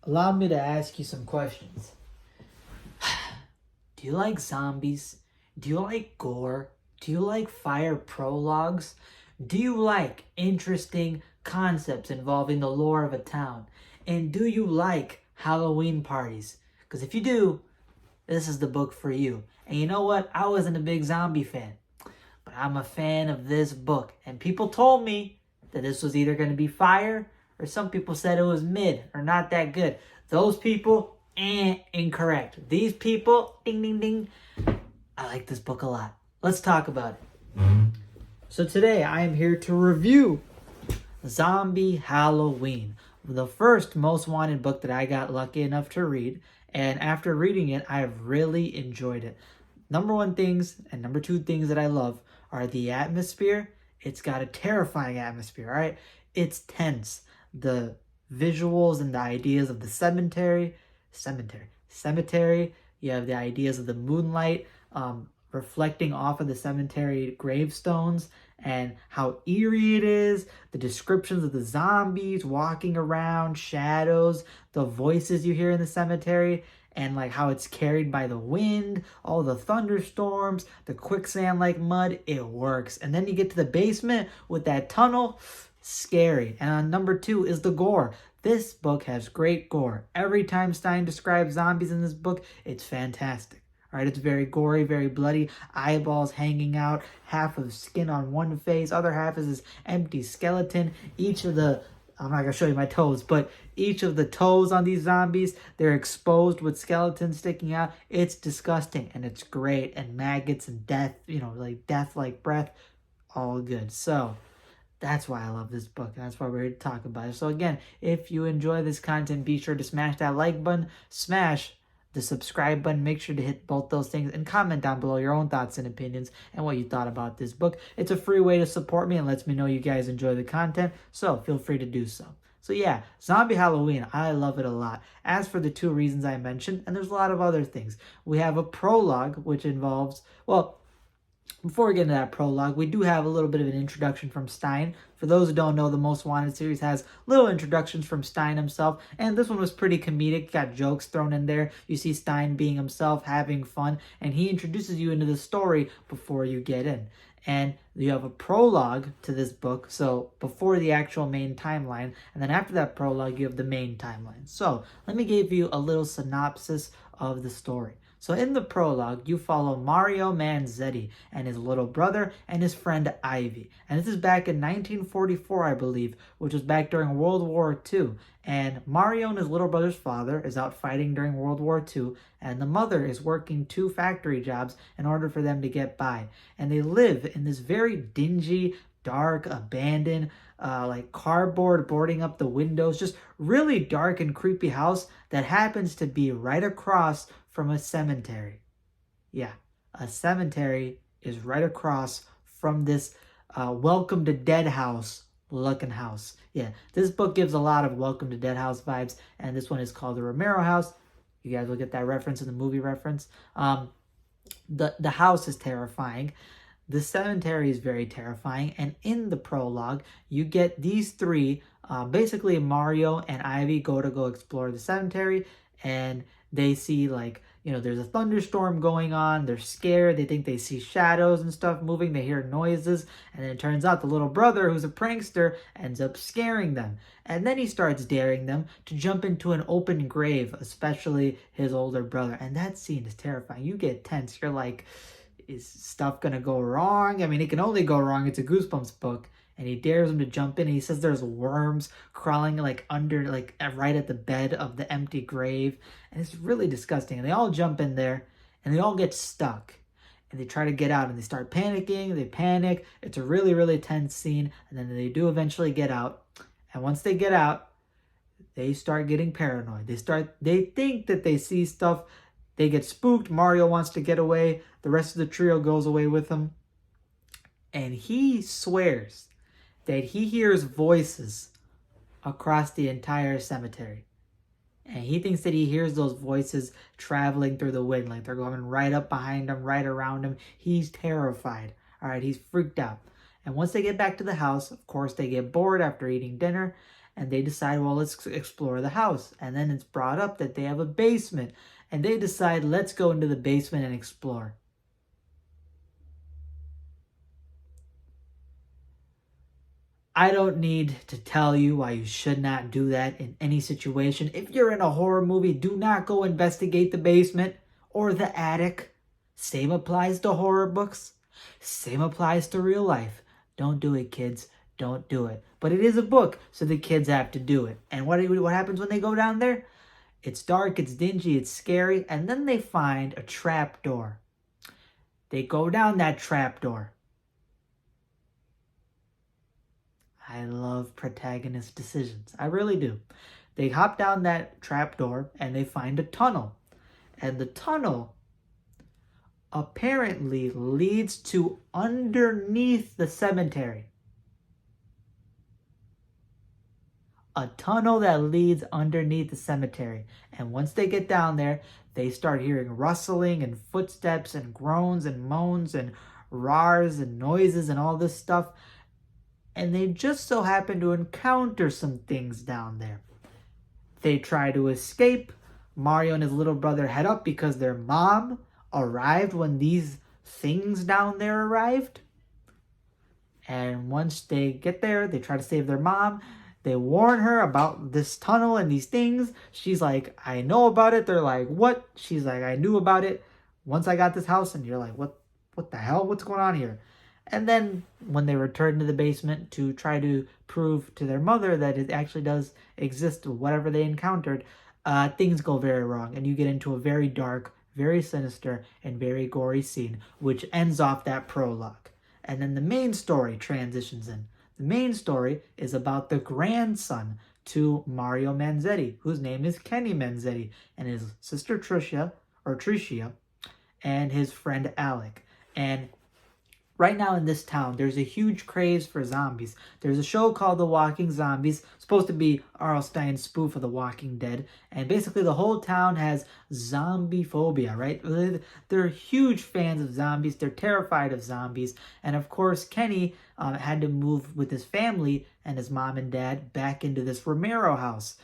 Allow me to ask you some questions. Do you like zombies? Do you like gore? Do you like fire prologues? Do you like interesting concepts involving the lore of a town? And do you like Halloween parties? Because if you do, this is the book for you. And you know what? I wasn't a big zombie fan, but I'm a fan of this book. And people told me that this was either going to be fire, or some people said it was mid or not that good. Those people, incorrect. These people, ding, ding, ding. I like this book a lot. Let's talk about it. So today I am here to review Zombie Halloween, the first most wanted book that I got lucky enough to read. And after reading it, I have really enjoyed it. Number one things and number two things that I love are the atmosphere. It's got a terrifying atmosphere, all right? It's tense. The visuals and the ideas of the cemetery. You have the ideas of the moonlight reflecting off of the cemetery gravestones and how eerie it is, the descriptions of the zombies walking around, shadows, the voices you hear in the cemetery, and like how it's carried by the wind, all the thunderstorms, the quicksand like mud. It works. And then you get to the basement with that tunnel. Scary. And on number two is the gore. This book has great gore. Every time Stein describes zombies in this book, it's fantastic. All right, it's very gory, very bloody, eyeballs hanging out, half of skin on one face, other half is this empty skeleton. I'm not going to show you my toes, but each of the toes on these zombies, they're exposed with skeletons sticking out. It's disgusting, and it's great, and maggots and death, like death like breath, all good. So that's why I love this book, and that's why we're here to talk about it. So again, if you enjoy this content, be sure to smash that like button, smash the subscribe button. Make sure to hit both those things and comment down below your own thoughts and opinions and what you thought about this book. It's a free way to support me and lets me know you guys enjoy the content, so feel free to do so. So yeah, Zombie Halloween, I love it a lot. As for the two reasons I mentioned, and there's a lot of other things. We have a prologue, which involves, before we get into that prologue, we do have a little bit of an introduction from Stein. For those who don't know, the Most Wanted series has little introductions from Stein himself, and this one was pretty comedic, got jokes thrown in there. You see Stein being himself, having fun, and he introduces you into the story before you get in. And you have a prologue to this book, so before the actual main timeline, and then after that prologue, you have the main timeline. So let me give you a little synopsis of the story. So in the prologue, you follow Mario Manzetti and his little brother and his friend Ivy. And this is back in 1944, I believe, which was back during World War II. And Mario and his little brother's father is out fighting during World War II, and the mother is working 2 factory jobs in order for them to get by. And they live in this very dingy, dark, abandoned, like cardboard boarding up the windows, just really dark and creepy house that happens to be right across from a cemetery. Yeah, a cemetery is right across from this Welcome to Dead House looking house. Yeah, this book gives a lot of Welcome to Dead House vibes, and this one is called the Romero House. You guys will get that reference in the movie reference. The house is terrifying. The cemetery is very terrifying, and in the prologue, you get these three, basically Mario and Ivy go explore the cemetery, and they see there's a thunderstorm going on. They're scared. They think they see shadows and stuff moving. They hear noises. And then it turns out the little brother, who's a prankster, ends up scaring them. And then he starts daring them to jump into an open grave, especially his older brother. And that scene is terrifying. You get tense. You're like, is stuff going to go wrong? I mean, it can only go wrong. It's a Goosebumps book. And he dares him to jump in. And he says there's worms crawling under, right at the bed of the empty grave. And it's really disgusting. And they all jump in there and they all get stuck. And they try to get out and they start panicking. They panic. It's a really, really tense scene. And then they do eventually get out. And once they get out, they start getting paranoid. They think that they see stuff. They get spooked. Mario wants to get away. The rest of the trio goes away with him. And he swears that he hears voices across the entire cemetery. And he thinks that he hears those voices traveling through the wind, like they're going right up behind him, right around him. He's terrified. All right, he's freaked out. And once they get back to the house, of course, they get bored after eating dinner. and they decide, well, let's explore the house. And then it's brought up that they have a basement, and they decide, let's go into the basement and explore. I don't need to tell you why you should not do that in any situation. If you're in a horror movie, do not go investigate the basement or the attic. Same applies to horror books. Same applies to real life. Don't do it, kids. Don't do it. But it is a book, so the kids have to do it. And what happens when they go down there? It's dark, it's dingy, it's scary, and then they find a trap door. They go down that trap door. I love protagonist decisions. I really do. They hop down that trapdoor and they find a tunnel. And the tunnel apparently leads to underneath the cemetery. A tunnel that leads underneath the cemetery. And once they get down there, they start hearing rustling and footsteps and groans and moans and rars and noises and all this stuff. And they just so happen to encounter some things down there. They try to escape. Mario and his little brother head up because their mom arrived when these things down there arrived. And once they get there, they try to save their mom. They warn her about this tunnel and these things. She's like, I know about it. They're like, what? She's like, I knew about it once I got this house. And you're like, what the hell? What's going on here? And then when they return to the basement to try to prove to their mother that it actually does exist, whatever they encountered, things go very wrong. And you get into a very dark, very sinister, and very gory scene, which ends off that prologue. And then the main story transitions in. The main story is about the grandson to Mario Manzetti, whose name is Kenny Manzetti, and his sister Tricia, and his friend Alec. And right now in this town, there's a huge craze for zombies. There's a show called The Walking Zombies, supposed to be R.L. Stein's spoof of The Walking Dead. And basically the whole town has zombie phobia, right? They're huge fans of zombies. They're terrified of zombies. And of course, Kenny had to move with his family and his mom and dad back into this Romero house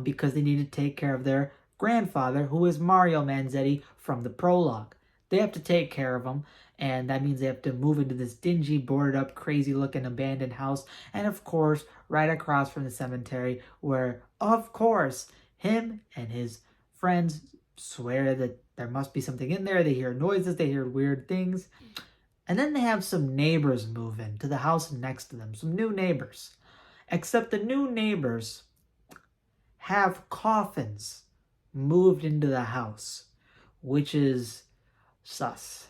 because they needed to take care of their grandfather, who is Mario Manzetti from the prologue. They have to take care of him. And that means they have to move into this dingy, boarded up, crazy looking abandoned house. And of course, right across from the cemetery where, of course, him and his friends swear that there must be something in there. They hear noises, they hear weird things. And then they have some neighbors move in to the house next to them, some new neighbors. Except the new neighbors have coffins moved into the house, which is sus.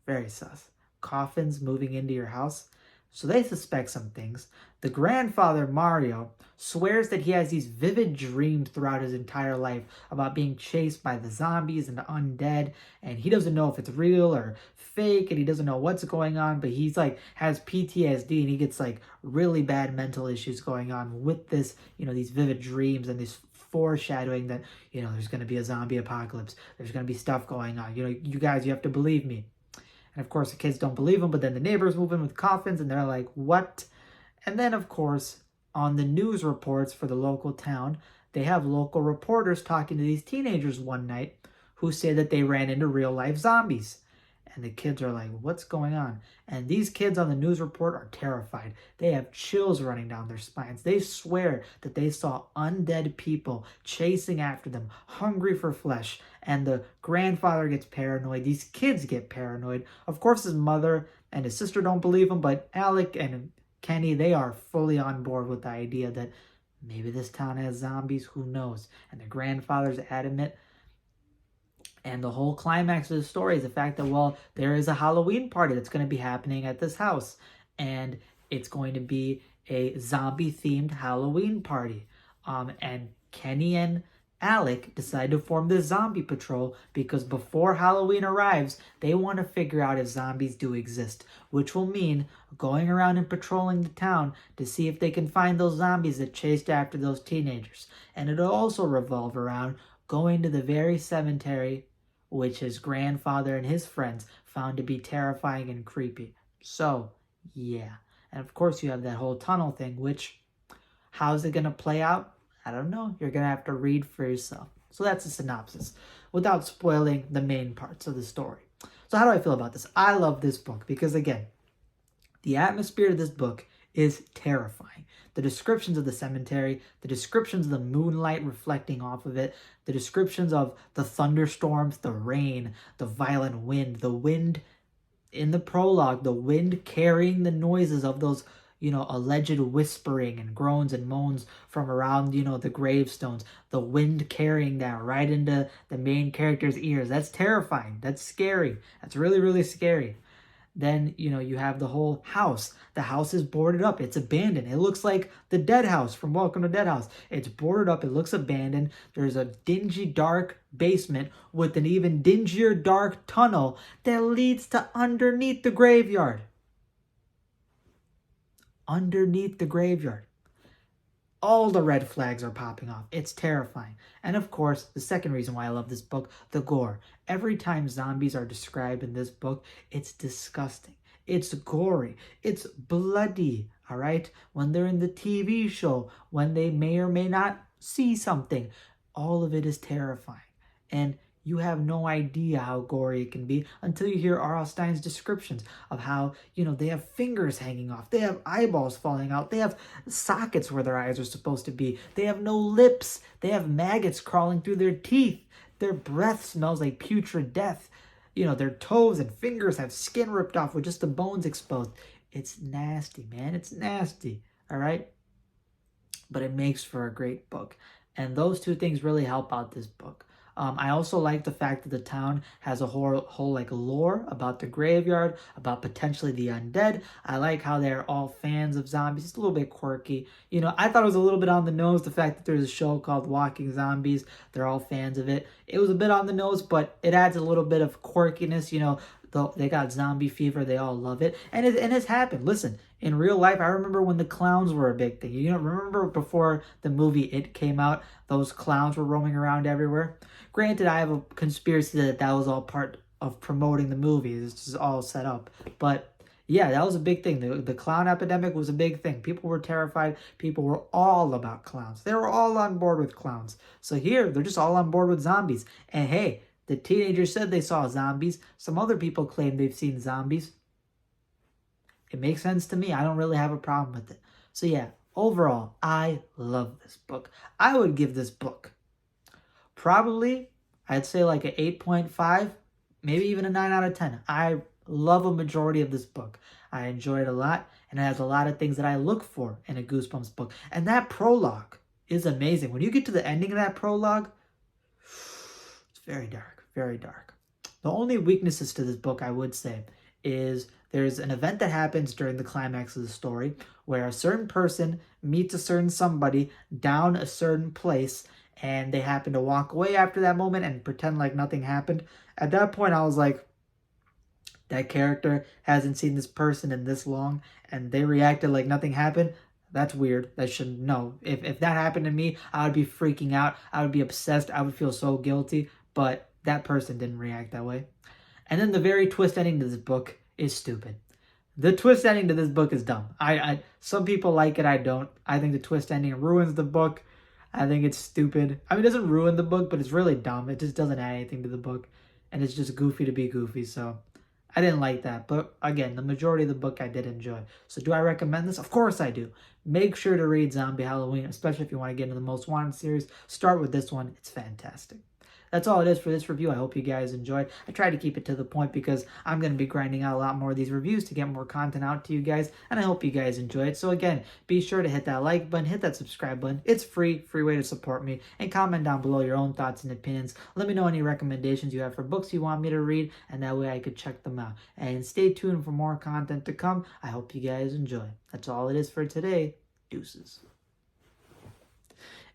Very sus. Coffins moving into your house. So they suspect some things. The grandfather, Mario, swears that he has these vivid dreams throughout his entire life about being chased by the zombies and the undead. And he doesn't know if it's real or fake, and he doesn't know what's going on. But he's like, has PTSD, and he gets like really bad mental issues going on with this, these vivid dreams and this foreshadowing that, there's going to be a zombie apocalypse. There's going to be stuff going on. You guys, you have to believe me. And of course, the kids don't believe him, but then the neighbors move in with coffins, and they're like, what? And then, of course, on the news reports for the local town, they have local reporters talking to these teenagers one night who say that they ran into real-life zombies. And the kids are like, what's going on? And these kids on the news report are terrified. They have chills running down their spines. They swear that they saw undead people chasing after them, hungry for flesh. And the grandfather gets paranoid. These kids get paranoid. Of course, his mother and his sister don't believe him, but Alec and Kenny, they are fully on board with the idea that maybe this town has zombies. Who knows? And the grandfather's adamant. And the whole climax of the story is the fact that, there is a Halloween party that's going to be happening at this house. And it's going to be a zombie-themed Halloween party. And Kenny and Alec decide to form the zombie patrol because before Halloween arrives, they want to figure out if zombies do exist, which will mean going around and patrolling the town to see if they can find those zombies that chased after those teenagers. And it'll also revolve around going to the very cemetery which his grandfather and his friends found to be terrifying and creepy. So, yeah. And of course you have that whole tunnel thing, which, How's it going to play out? I don't know. You're going to have to read for yourself. So that's a synopsis without spoiling the main parts of the story. So how do I feel about this? I love this book because, again, the atmosphere of this book is terrifying. The descriptions of the cemetery, the descriptions of the moonlight reflecting off of it, the descriptions of the thunderstorms, the rain, the violent wind, the wind in the prologue, the wind carrying the noises of those, alleged whispering and groans and moans from around, the gravestones, the wind carrying that right into the main character's ears. That's terrifying. That's scary. That's really, really scary. Then, you have the whole house. The house is boarded up. It's abandoned. It looks like the dead house from Welcome to Dead House. It's boarded up. It looks abandoned. There's a dingy, dark basement with an even dingier, dark tunnel that leads to underneath the graveyard. Underneath the graveyard. All the red flags are popping off. It's terrifying. And of course, the second reason why I love this book, the gore. Every time zombies are described in this book, it's disgusting. It's gory. It's bloody, all right? When they're in the TV show, when they may or may not see something, all of it is terrifying. And you have no idea how gory it can be until you hear R.L. Stine's descriptions of how, they have fingers hanging off. They have eyeballs falling out. They have sockets where their eyes are supposed to be. They have no lips. They have maggots crawling through their teeth. Their breath smells like putrid death. Their toes and fingers have skin ripped off with just the bones exposed. It's nasty, man. It's nasty, all right? But it makes for a great book. And those two things really help out this book. I also like the fact that the town has a whole like lore about the graveyard, about potentially the undead. I like how they're all fans of zombies. It's a little bit quirky. I thought it was a little bit on the nose, the fact that there's a show called Walking Zombies. They're all fans of it. It was a bit on the nose, but it adds a little bit of quirkiness. They got zombie fever. They all love it. And it's happened. Listen, in real life, I remember when the clowns were a big thing. Remember before the movie It came out, those clowns were roaming around everywhere? Granted, I have a conspiracy that was all part of promoting the movie. It's just all set up. But yeah, that was a big thing. The clown epidemic was a big thing. People were terrified. People were all about clowns. They were all on board with clowns. So here, they're just all on board with zombies. And hey, the teenagers said they saw zombies. Some other people claim they've seen zombies. It makes sense to me. I don't really have a problem with it. So yeah, overall, I love this book. I would give this book probably, I'd say like an 8.5, maybe even a 9 out of 10. I love a majority of this book. I enjoy it a lot, and it has a lot of things that I look for in a Goosebumps book. And that prologue is amazing. When you get to the ending of that prologue, it's very dark, very dark. The only weaknesses to this book, I would say, is there's an event that happens during the climax of the story where a certain person meets a certain somebody down a certain place, and they happen to walk away after that moment and pretend like nothing happened. At that point, I was like, that character hasn't seen this person in this long, and they reacted like nothing happened. That's weird. That shouldn't, no. If that happened to me, I would be freaking out. I would be obsessed. I would feel so guilty. But that person didn't react that way. And then the very twist ending to this book is stupid. The twist ending to this book is dumb. Some people like it, I don't. I think the twist ending ruins the book. I think it's stupid. I mean, it doesn't ruin the book, but it's really dumb. It just doesn't add anything to the book. And it's just goofy to be goofy, so I didn't like that. But again, the majority of the book I did enjoy. So do I recommend this? Of course I do. Make sure to read Zombie Halloween, especially if you want to get into the Most Wanted series. Start with this one. It's fantastic. That's all it is for this review. I hope you guys enjoyed. I tried to keep it to the point because I'm going to be grinding out a lot more of these reviews to get more content out to you guys, and I hope you guys enjoy it. So again, be sure to hit that like button, hit that subscribe button. It's free way to support me, and comment down below your own thoughts and opinions. Let me know any recommendations you have for books you want me to read, and that way I could check them out. And stay tuned for more content to come. I hope you guys enjoy. That's all it is for today. Deuces.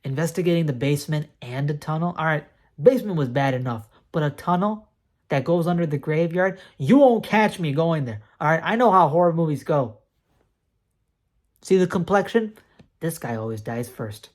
Investigating the basement and a tunnel? All right. Basement was bad enough, but a tunnel that goes under the graveyard, you won't catch me going there. All right, I know how horror movies go. See the complexion? This guy always dies first.